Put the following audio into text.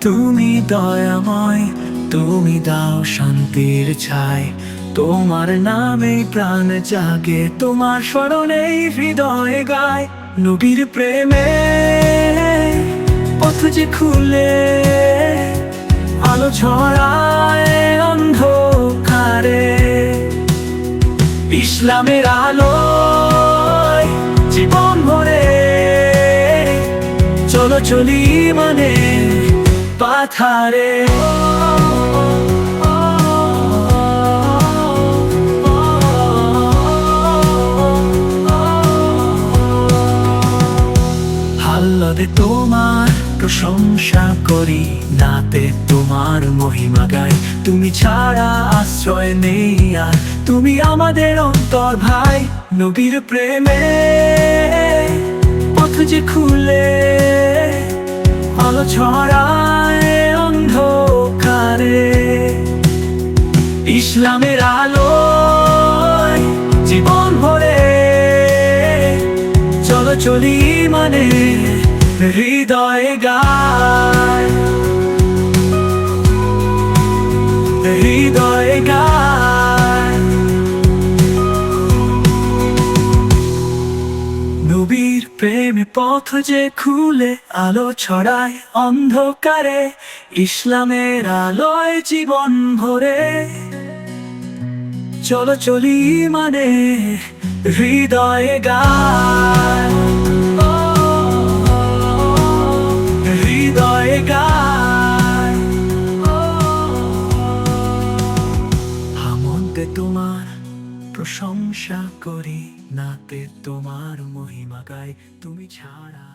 তুমি দয়াময়, তুমি দাও শান্তির ছাই। তোমার নামে প্রাণ জাগে, তোমার স্মরণেই হৃদয় গায়। নবীর প্রেমে পথ যে খুলে, আলো ছড়ায় অন্ধকারে। ইসলামের আলোয় জীবন ভরে, চলো চলি মানে পাথারে। হাল্লাদে তোমার প্রশংসা করি, নাতে তোমার মহিমা গাই। তুমি ছাড়া আশ্রয় নেই আর, তুমি আমাদের অন্তর ভাই। নবীর প্রেমে পথ যে খুলে, আলো ছড়ায় অন্ধকারে। ইসলামের আলোয় জীবন ভরে, চলো চলি মানে হৃদয়ে গায়, হৃদয়ে গায়। নবীর প্রেমে পথ যে খুলে, আলো ছড়ায় অন্ধকারে। ইসলামের আলোয় জীবন ভরে, চলো চলি মানে হৃদয়ে গায়, হৃদয়ে গায়। হামদে তোমার প্রশংসা করি, নাতে তোমার মহিমা গাই। তুমি ছাড়া